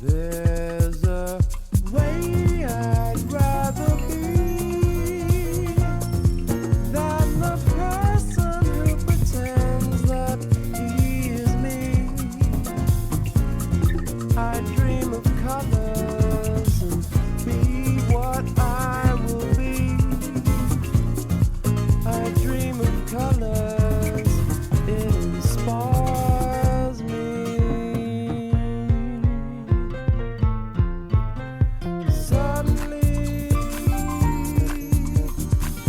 There's a way I'd rather be than the person who pretends that he is me. I dream of colors and be what I will be. I dream of colors, it inspires me. Suddenly,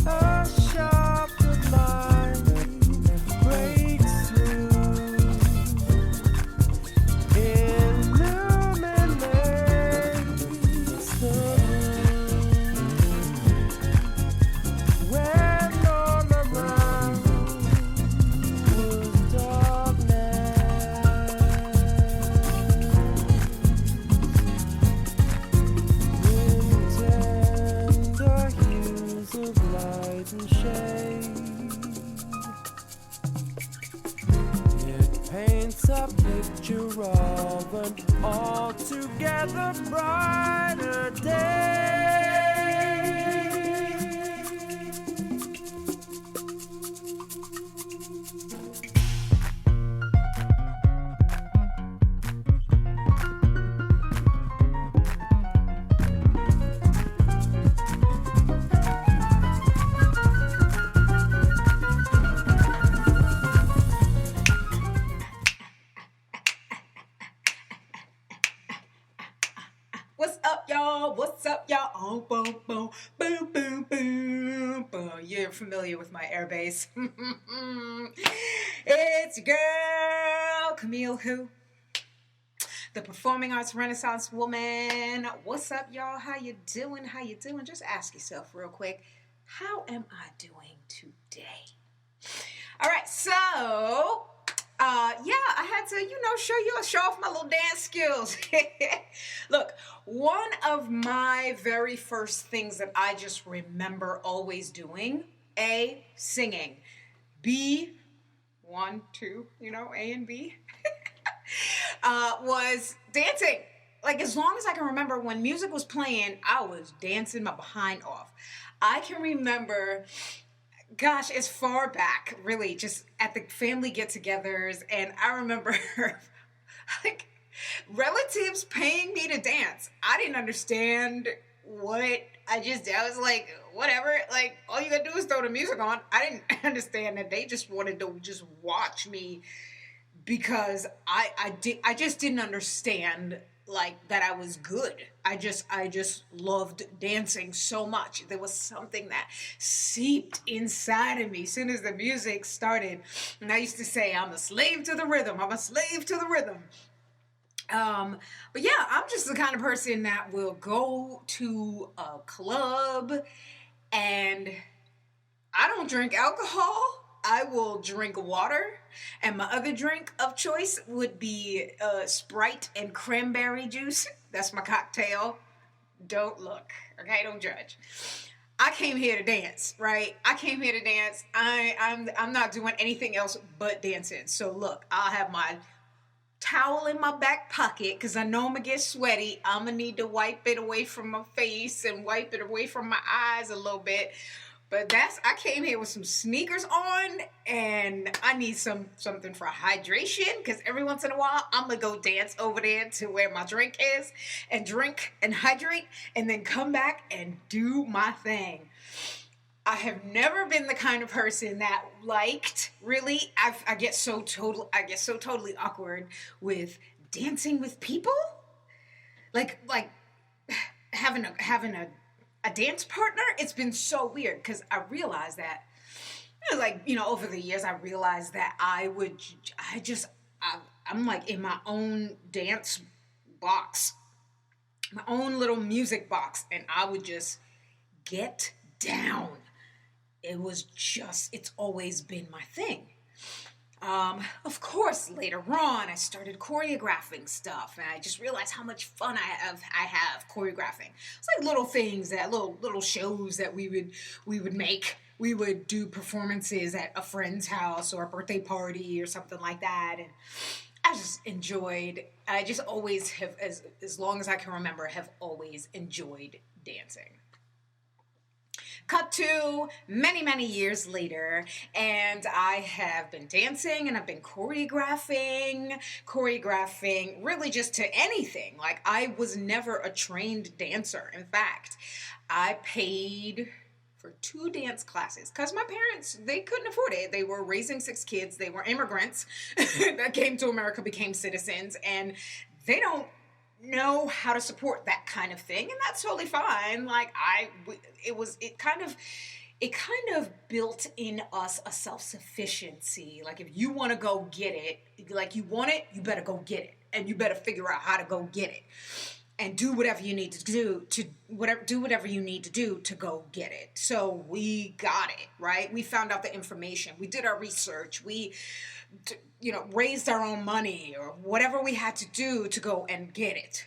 a shaft of light breaks through, illuminates the room. When all around was darkness, in tender hues of light and shade, it paints a picture of an altogether brighter day. What's up, y'all? What's up, y'all? Oh, boom, boom, boom, boom, boom, boom. You're familiar with my air bass. It's your girl, Camille, who? The performing arts renaissance woman. What's up, y'all? How you doing? How you doing? Just ask yourself real quick, how am I doing today? All right, so I had to, show off my little dance skills. Look, one of my very first things that I just remember always doing, A, singing, B, one, two, A and B, was dancing. Like, as long as I can remember, when music was playing, I was dancing my behind off. I can remember, gosh, as far back, really, just at the family get-togethers, and I remember, like, relatives paying me to dance. I didn't understand what I was like, whatever, like, all you gotta do is throw the music on. I didn't understand that they just wanted to just watch me because I just didn't understand, like, that I was good. I just loved dancing so much. There was something that seeped inside of me as soon as the music started. And I used to say, I'm a slave to the rhythm. I'm a slave to the rhythm. But yeah, I'm just the kind of person that will go to a club and I don't drink alcohol. I will drink water, and my other drink of choice would be Sprite and cranberry juice. That's my cocktail. Don't look, okay? Don't judge. I came here to dance, right? I came here to dance. I'm not doing anything else but dancing. So look, I'll have my towel in my back pocket because I know I'm gonna get sweaty. I'm gonna need to wipe it away from my face and wipe it away from my eyes a little bit. But I came here with some sneakers on, and I need something for hydration, because every once in a while, I'm going to go dance over there to where my drink is, and drink and hydrate, and then come back and do my thing. I have never been the kind of person that liked, really, I get so totally awkward with dancing with people. Like having a dance partner. It's been so weird because I realized that, over the years, I realized that I'm like in my own dance box, my own little music box, and I would just get down. It's always been my thing. Of course, later on, I started choreographing stuff, and I just realized how much fun I have choreographing. It's like little things, little shows that we would make. We would do performances at a friend's house or a birthday party or something like that, and I just always have, as long as I can remember, have always enjoyed dancing. Cut to many, many years later, and I have been dancing and I've been choreographing really just to anything. Like, I was never a trained dancer. In fact, I paid for 2 dance classes because my parents, they couldn't afford it. They were raising 6 kids. They were immigrants that came to America, became citizens, and they don't know how to support that kind of thing, and that's totally fine. Like, it kind of built in us a self-sufficiency. Like, if you want to go get it, like, you want it, you better go get it, and you better figure out how to go get it, and do whatever you need to do to go get it. So we got it, right? We found out the information. We did our research. We raised our own money or whatever we had to do to go and get it.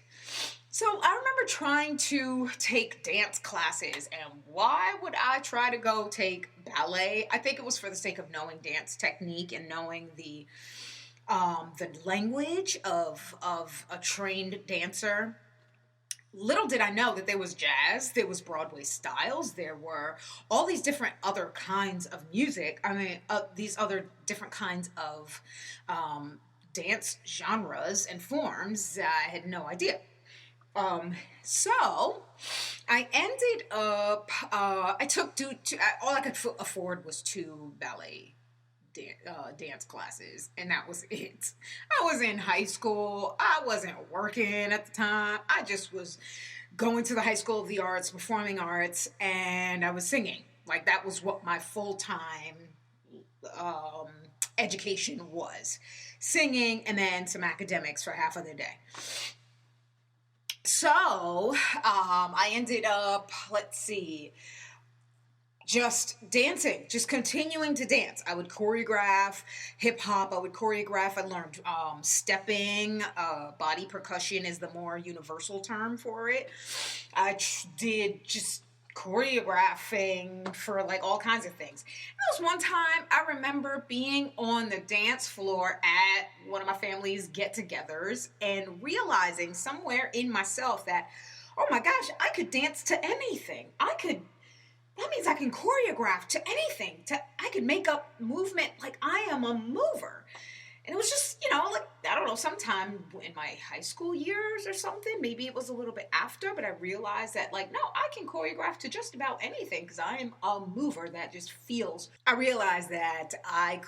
So I remember trying to take dance classes, and why would I try to go take ballet? I think it was for the sake of knowing dance technique and knowing the language of a trained dancer. Little did I know that there was jazz, there was Broadway styles, there were all these different other kinds of music. I mean, these other different kinds of dance genres and forms. I had no idea. So I ended up, I took all I could afford was 2 ballet dance classes, and that was it. I was in high school. I wasn't working at the time. I just was going to the High School of the Arts, performing arts, and I was singing. Like, that was what my full-time education was. Singing, and then some academics for half of the day. So I ended up, just dancing, just continuing to dance. I would choreograph hip hop. I learned stepping. Body percussion is the more universal term for it. I did just choreographing for like all kinds of things. There was one time I remember being on the dance floor at one of my family's get-togethers and realizing somewhere in myself that, oh my gosh, I could dance to anything. That means I can choreograph to anything. I could make up movement like I am a mover. And it was just, I don't know, sometime in my high school years or something. Maybe it was a little bit after, but I realized that, no, I can choreograph to just about anything because I am a mover that just feels. I realized that I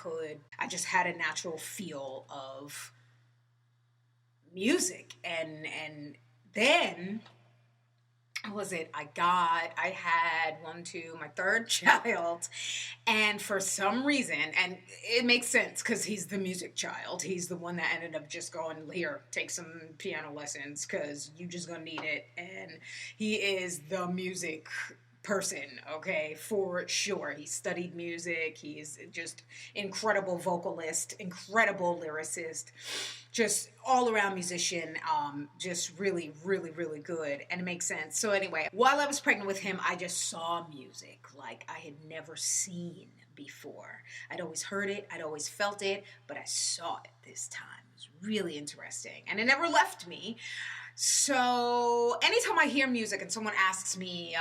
just had a natural feel of music. And then I had my 3rd child, and for some reason, and it makes sense because he's the music child. He's the one that ended up just going, here, take some piano lessons because you just gonna need it. And he is the music person, okay, for sure. He studied music. He's just incredible vocalist, incredible lyricist, just all around musician, just really, really, really good. And it makes sense. So anyway, while I was pregnant with him, I just saw music like I had never seen before. I'd always heard it, I'd always felt it, but I saw it this time. It was really interesting, and it never left me. So anytime I hear music and someone asks me,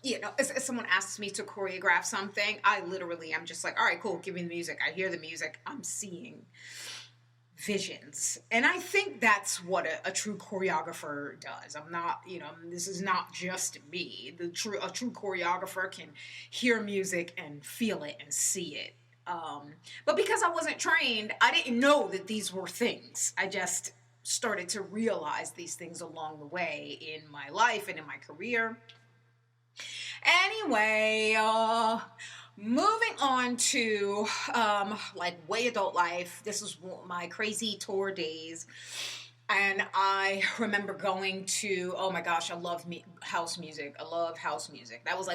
if someone asks me to choreograph something, I'm just like, all right, cool, give me the music. I hear the music, I'm seeing visions. And I think that's what a true choreographer does. I'm not, this is not just me. A true choreographer can hear music and feel it and see it. But because I wasn't trained, I didn't know that these were things. I just started to realize these things along the way in my life and in my career. Anyway, moving on to way adult life. This was my crazy tour days. And I remember going to, oh my gosh, I love house music. I love house music. That was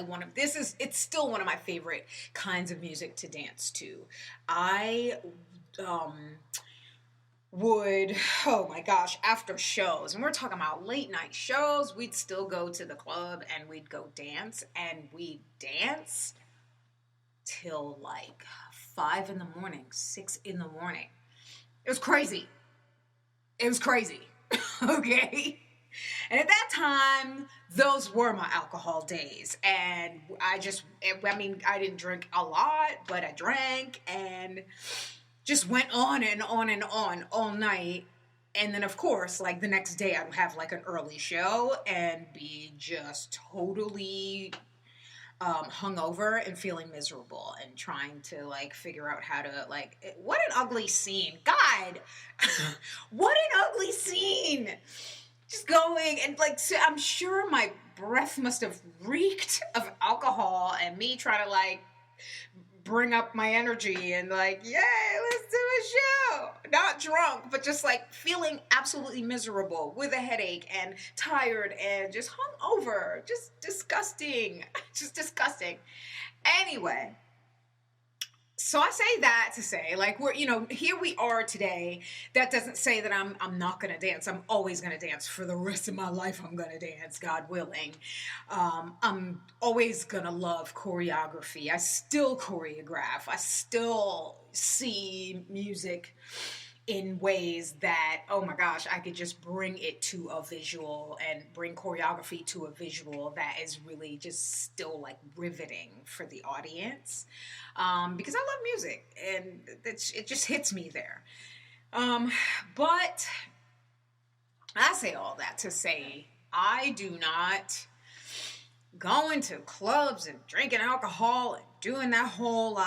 it's still one of my favorite kinds of music to dance to. I would, oh my gosh, after shows, and we're talking about late night shows, we'd still go to the club and we'd go dance, and we'd dance till 5 in the morning, 6 in the morning. It was crazy. It was crazy. Okay. And at that time, those were my alcohol days. And I didn't drink a lot, but I drank and just went on and on and on all night. And then, of course, like the next day, I'd have like an early show and be just totally hungover and feeling miserable and trying to like figure out how to like, what an ugly scene. God, what an ugly scene. Just going and like, so I'm sure my breath must have reeked of alcohol and me trying to like bring up my energy and like, yay, let's do a show. Not drunk, but just like feeling absolutely miserable with a headache and tired and just hungover. Just disgusting. Just disgusting. Anyway. So I say that to say, like, we're, here we are today. That doesn't say that I'm not going to dance. I'm always going to dance for the rest of my life. I'm going to dance, God willing. I'm always going to love choreography. I still choreograph. I still see music in ways that, oh my gosh, I could just bring it to a visual and bring choreography to a visual that is really just still like riveting for the audience. Because I love music and it just hits me there. But I say all that to say I do not go into clubs and drinking alcohol and doing that whole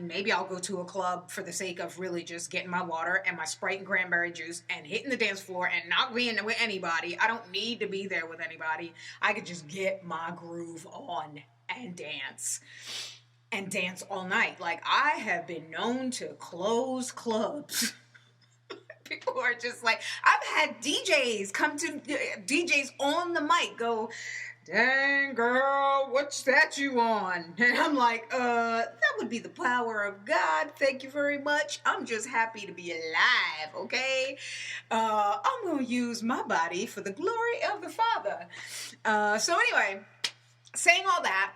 maybe I'll go to a club for the sake of really just getting my water and my Sprite and cranberry juice and hitting the dance floor and not being with anybody. I don't need to be there with anybody. I could just get my groove on and dance all night. Like, I have been known to close clubs. People are just like, I've had DJs on the mic go, dang girl, what's that you on? And I'm like, that would be the power of God. Thank you very much. I'm just happy to be alive, okay? I'm going to use my body for the glory of the Father. So anyway, saying all that,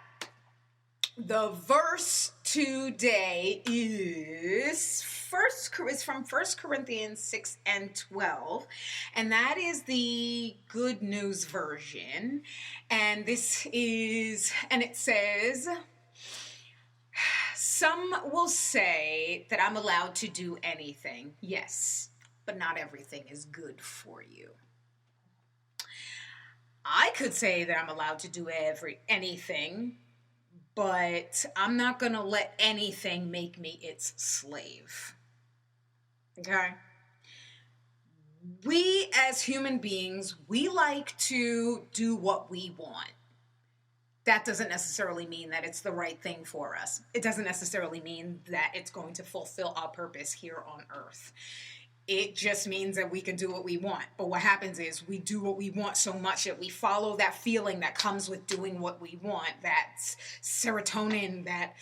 the verse today is from 1 Corinthians 6 and 12, and that is the Good News version. And it says, some will say that I'm allowed to do anything. Yes, but not everything is good for you. I could say that I'm allowed to do anything, but I'm not going to let anything make me its slave. Okay? We as human beings, we like to do what we want. That doesn't necessarily mean that it's the right thing for us. It doesn't necessarily mean that it's going to fulfill our purpose here on earth. It just means that we can do what we want. But what happens is we do what we want so much that we follow that feeling that comes with doing what we want, that serotonin, that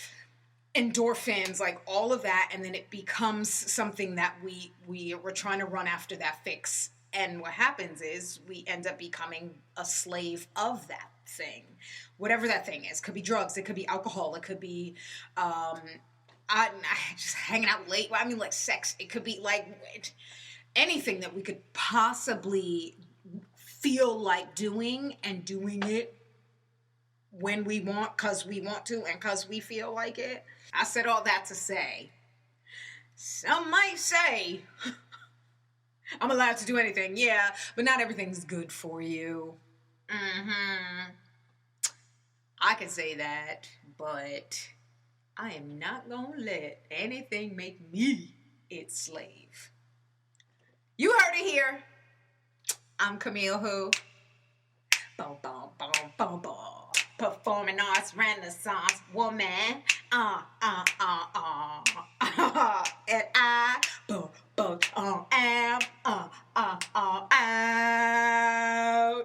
endorphins, like all of that, and then it becomes something that we're trying to run after that fix. And what happens is we end up becoming a slave of that thing. Whatever that thing is. It could be drugs, it could be alcohol, it could be just hanging out late. I mean, like sex. It could be like anything that we could possibly feel like doing and doing it when we want, because we want to and because we feel like it. I said all that to say, some might say, I'm allowed to do anything. Yeah, but not everything's good for you. I can say that, but I am not going to let anything make me its slave. You heard it here. I'm Camille who? Boom, boom, boom, boom, boom. Performing arts renaissance woman. And I, am, out.